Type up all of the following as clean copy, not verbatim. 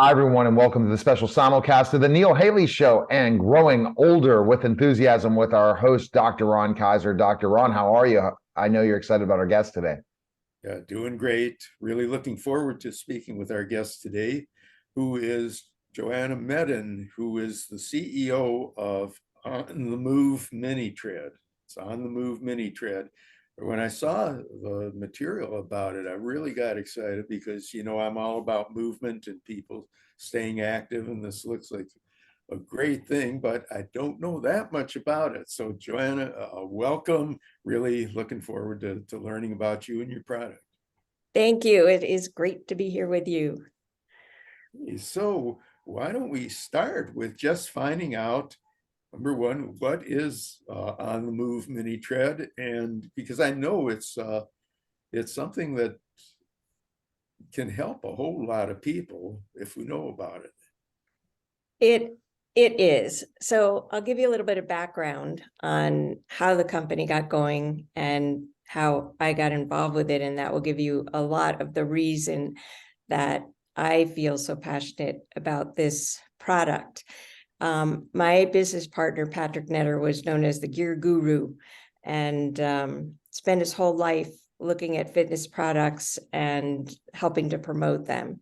Hi, everyone, and welcome to the special simulcast of the Neil Haley Show and Growing Older with Enthusiasm with our host, Dr. Ron Kaiser. Dr. Ron, how are you? I know you're excited about our guest today. Yeah, doing great. Really looking forward to speaking with our guest today, who is Joanna Medin, who is the CEO of OnTheMuv Mini Tread. It's OnTheMuv Mini Tread. When I saw the material about it, I really got excited because, I'm all about movement and people staying active, and this looks like a great thing, but I don't know that much about it. So Joanna, welcome. Really looking forward to learning about you and your product. Thank you. It is great to be here with you. So why don't we start with just finding out, number one, what is OnTheMuv Mini Tread? And because I know it's something that can help a whole lot of people if we know about it. It is. So I'll give you a little bit of background on how the company got going and how I got involved with it. And that will give you a lot of the reason that I feel so passionate about this product. My business partner, Patrick Netter, was known as the gear guru and spent his whole life looking at fitness products and helping to promote them.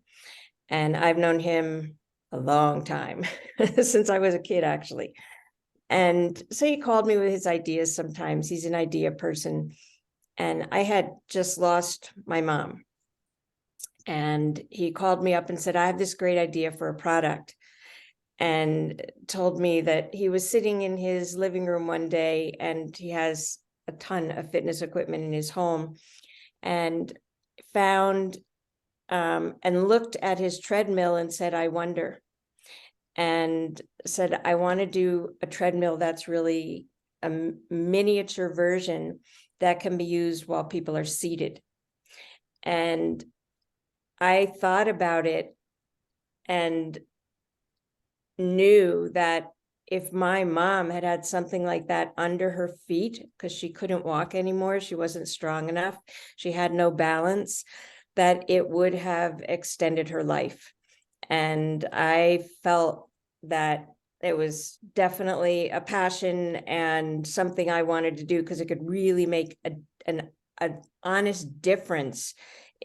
And I've known him a long time, since I was a kid, actually. And so he called me with his ideas sometimes. He's an idea person. And I had just lost my mom. And he called me up and said, I have this great idea for a product. And told me that he was sitting in his living room one day and he has a ton of fitness equipment in his home, and found and looked at his treadmill and said, I wonder, and said, I want to do a treadmill that's really a miniature version that can be used while people are seated. And I thought about it and knew that if my mom had had something like that under her feet, because she couldn't walk anymore, she wasn't strong enough, she had no balance, that it would have extended her life. And I felt that it was definitely a passion and something I wanted to do because it could really make an honest difference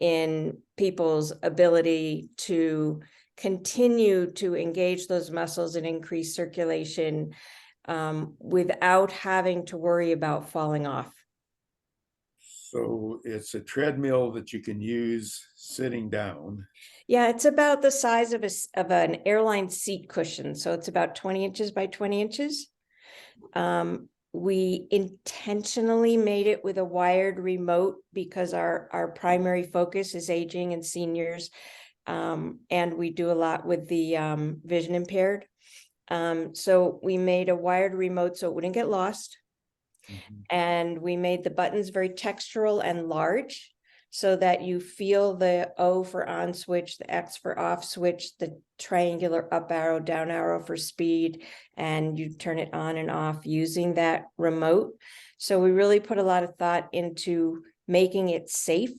in people's ability to continue to engage those muscles and increase circulation without having to worry about falling off. So it's a treadmill that you can use sitting down. Yeah, it's about the size of an airline seat cushion. So it's about 20 inches by 20 inches. We intentionally made it with a wired remote because our primary focus is aging and seniors. And we do a lot with the vision impaired. So we made a wired remote so it wouldn't get lost. Mm-hmm. And we made the buttons very textural and large so that you feel the O for on switch, the X for off switch, the triangular up arrow, down arrow for speed, and you turn it on and off using that remote. So we really put a lot of thought into making it safe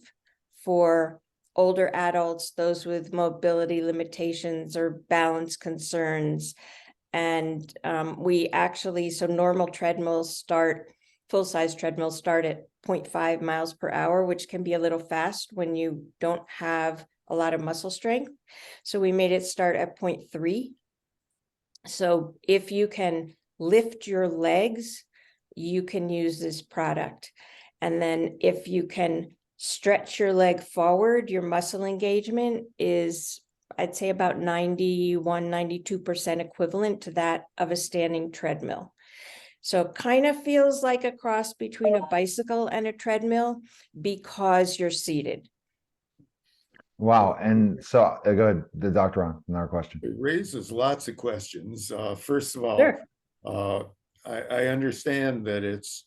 for older adults, those with mobility limitations or balance concerns. And we actually, so normal treadmills start, full-size treadmills start at 0.5 miles per hour, which can be a little fast when you don't have a lot of muscle strength. So we made it start at 0.3. So if you can lift your legs, you can use this product. And then if you can stretch your leg forward, your muscle engagement is, I'd say, about 91, 92% equivalent to that of a standing treadmill. So it kind of feels like a cross between a bicycle and a treadmill because you're seated. Wow. And so go ahead, the Dr. Ron, another question. It raises lots of questions. First of all, Sure. I understand that it's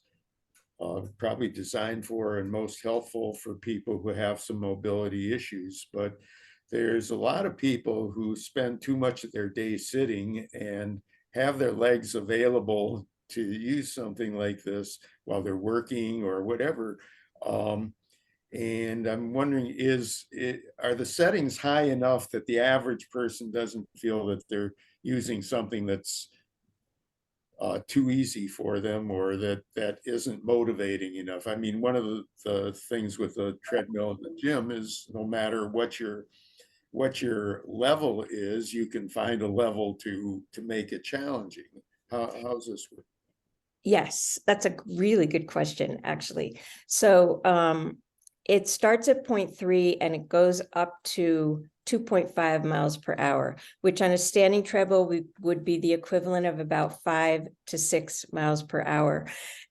probably designed for and most helpful for people who have some mobility issues, but there's a lot of people who spend too much of their day sitting and have their legs available to use something like this while they're working or whatever. And I'm wondering, are the settings high enough that the average person doesn't feel that they're using something that's too easy for them, or that isn't motivating enough? I mean, one of the things with the treadmill in the gym is no matter what your level is, you can find a level to make it challenging. How's this work? Yes, that's a really good question, actually. So it starts at 0.3 and it goes up to 2.5 miles per hour, which on a standing treadmill would be the equivalent of about 5 to 6 miles per hour.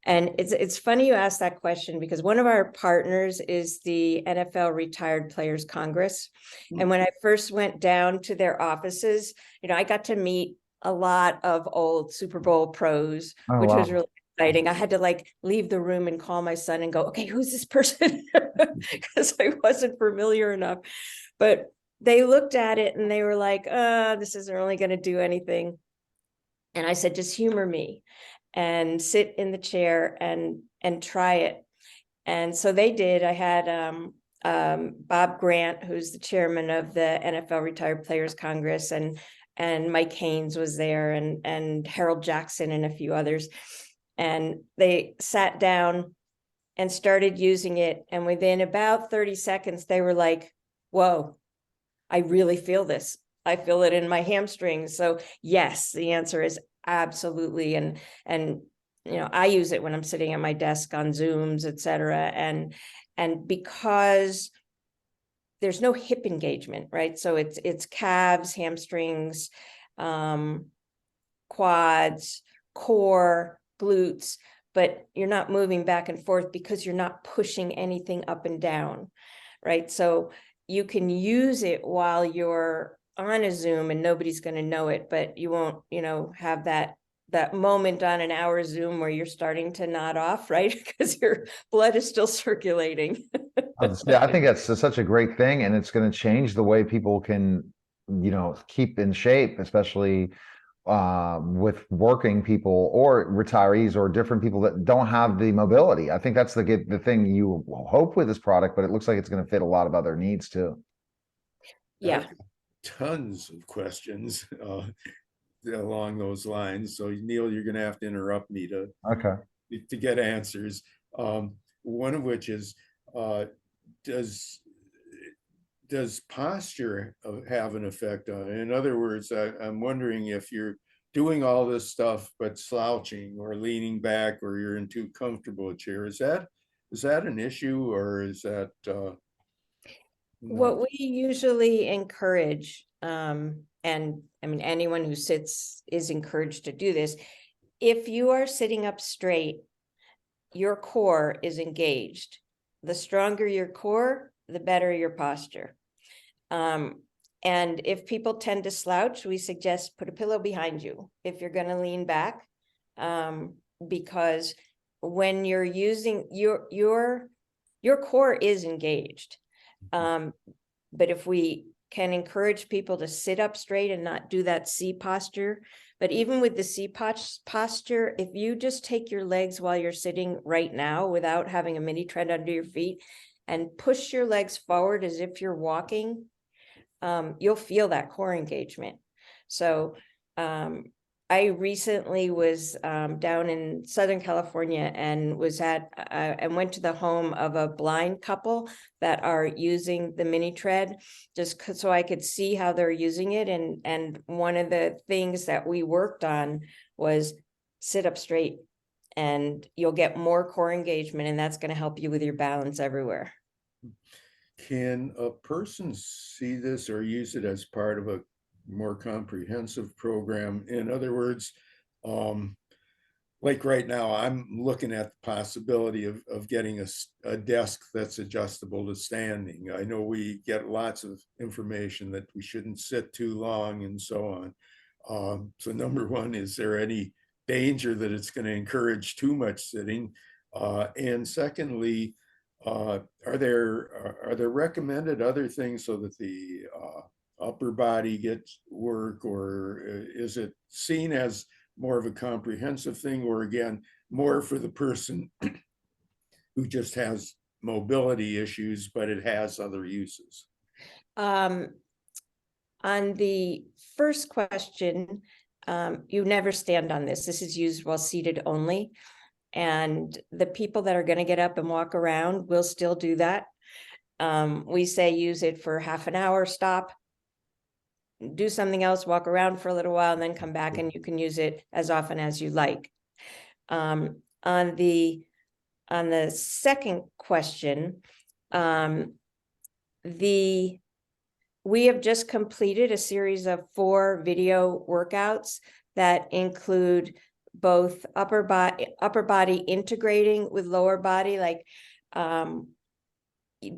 And it's funny you asked that question, because one of our partners is the NFL Retired Players Congress. And when I first went down to their offices, I got to meet a lot of old Super Bowl pros, Oh, which was wow. really exciting. I had to like leave the room and call my son and go, okay, who's this person? Because I wasn't familiar enough. But they looked at it and they were like, this isn't really going to do anything. And I said, just humor me and sit in the chair and try it. And so they did. I had Bob Grant, who's the chairman of the NFL Retired Players Congress, and Mike Haynes was there, and Harold Jackson and a few others. And they sat down and started using it. And within about 30 seconds, they were like, whoa, I really feel this. I feel it in my hamstrings. So yes, the answer is absolutely. And I use it when I'm sitting at my desk on Zooms, et cetera. And because there's no hip engagement, right? So it's calves, hamstrings, quads, core, glutes, but you're not moving back and forth because you're not pushing anything up and down, right? So you can use it while you're on a Zoom and nobody's going to know it, but you won't, have that moment on an hour Zoom where you're starting to nod off, right? Because your blood is still circulating. Yeah, I think that's such a great thing, and it's going to change the way people can, keep in shape, especially with working people or retirees or different people that don't have the mobility. I think that's the thing you hope with this product, but it looks like it's going to fit a lot of other needs too. Yeah. I've got tons of questions along those lines. So Neil, you're going to have to interrupt me Okay. to get answers. One of which is, does posture have an effect on it? In other words, I'm wondering if you're doing all this stuff but slouching or leaning back, or you're in too comfortable a chair. Is that an issue, or is that What not? we usually encourage, and I mean, anyone who sits is encouraged to do this. If you are sitting up straight, your core is engaged. The stronger your core, the better your posture. And if people tend to slouch, we suggest put a pillow behind you if you're going to lean back, because when you're using your core is engaged. But if we can encourage people to sit up straight and not do that C posture, but even with the C posture, if you just take your legs while you're sitting right now without having a mini tread under your feet and push your legs forward as if you're walking, you'll feel that core engagement. So I recently was down in Southern California and and went to the home of a blind couple that are using the mini tread, just so I could see how they're using it. And one of the things that we worked on was sit up straight, and you'll get more core engagement, and that's going to help you with your balance everywhere. Can a person see this or use it as part of a more comprehensive program? In other words, like right now, I'm looking at the possibility of getting a desk that's adjustable to standing. I know we get lots of information that we shouldn't sit too long and so on. So number one, is there any danger that it's going to encourage too much sitting? And secondly, are there recommended other things so that the upper body gets work, or is it seen as more of a comprehensive thing, or again, more for the person who just has mobility issues, but it has other uses. On the first question, you never stand on this. This is used while seated only. And the people that are going to get up and walk around will still do that. We say use it for half an hour, stop, do something else, walk around for a little while, and then come back, and you can use it as often as you like. On the second question, we have just completed a series of 4 video workouts that include both upper body integrating with lower body, like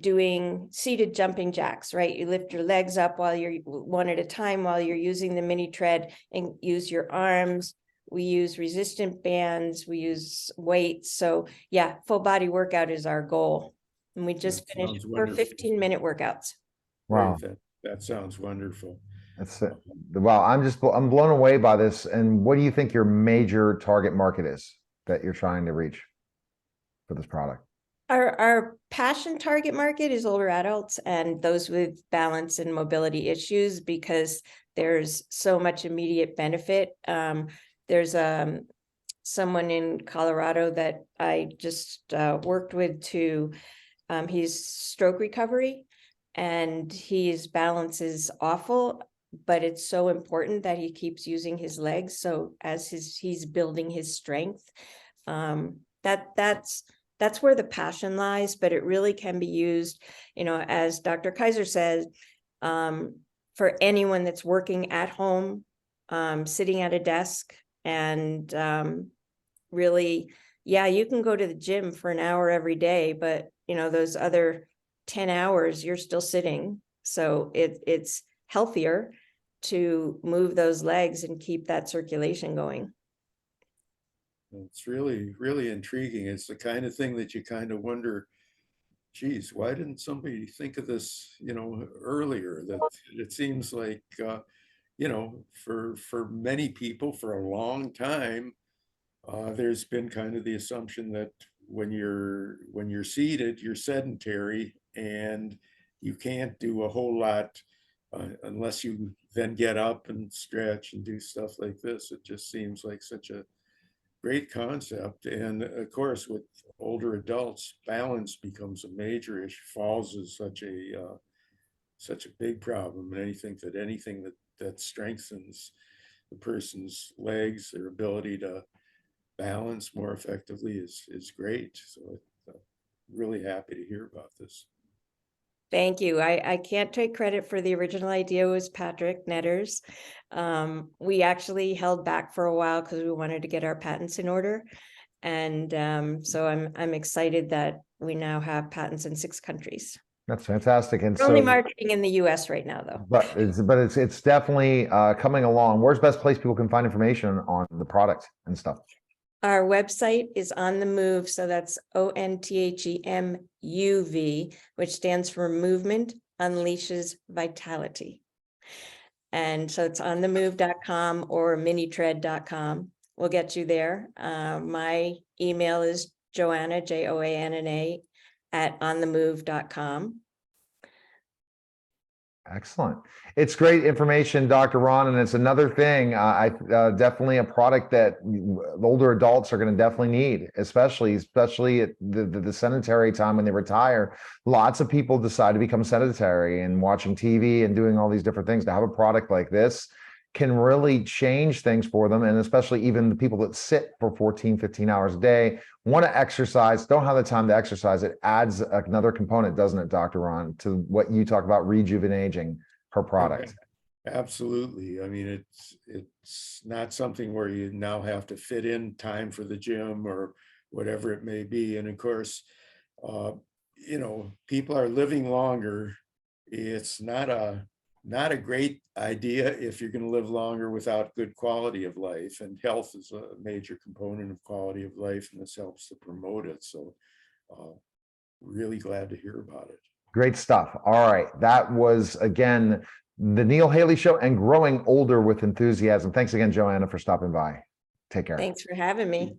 doing seated jumping jacks, right? You lift your legs up while you're one at a time while you're using the mini tread, and use your arms. We use resistant bands, we use weights. So yeah, full body workout is our goal. And we just finished 4 15-minute workouts. Wow. That sounds wonderful. That's it. Wow. I'm blown away by this. And what do you think your major target market is that you're trying to reach for this product? Our passion target market is older adults and those with balance and mobility issues, because there's so much immediate benefit. There's someone in Colorado that I just worked with to, he's stroke recovery, and his balance is awful, but it's so important that he keeps using his legs. So as he's building his strength, that's where the passion lies, but it really can be used, as Dr. Kaiser says, for anyone that's working at home, sitting at a desk, and really, yeah, you can go to the gym for an hour every day, but those other 10 hours you're still sitting. So it's healthier to move those legs and keep that circulation going. It's really, really intriguing. It's the kind of thing that you kind of wonder, geez, why didn't somebody think of this, earlier? That it seems like, for many people for a long time, there's been kind of the assumption that when you're seated, you're sedentary and you can't do a whole lot unless you then get up and stretch and do stuff like this. It just seems like such a great concept. And of course, with older adults, balance becomes a major issue. Falls is such a big problem. And anything that strengthens the person's legs, their ability to balance more effectively is great. So I'm really happy to hear about this. Thank you. I can't take credit for the original idea. It was Patrick Netter's. We actually held back for a while because we wanted to get our patents in order. And so I'm excited that we now have patents in 6 countries. That's fantastic. And We're only marketing in the US right now, though. But it's definitely coming along. Where's the best place people can find information on the product and stuff? Our website is OnTheMuv, so that's OnTheMuv, which stands for Movement Unleashes Vitality. And so it's onthemove.com or minitread.com. We'll get you there. My email is Joanna, Joanna, @onthemove.com. Excellent. It's great information, Dr. Ron, and it's another thing. Definitely a product that older adults are going to definitely need, especially at the sedentary time when they retire. Lots of people decide to become sedentary and watching TV and doing all these different things. To have a product like this can really change things for them, and especially even the people that sit for 14, 15 hours a day, want to exercise, don't have the time to exercise. It adds another component, doesn't it, Dr. Ron, to what you talk about rejuvenating her product? Absolutely. I mean, it's not something where you now have to fit in time for the gym or whatever it may be. And of course, people are living longer. It's not a great idea if you're going to live longer without good quality of life, and health is a major component of quality of life, and this helps to promote it. So really glad to hear about it. Great stuff. All right. That was, again, the Neil Haley Show and Growing Older with Enthusiasm. Thanks again, Joanna, for stopping by. Take care. Thanks for having me.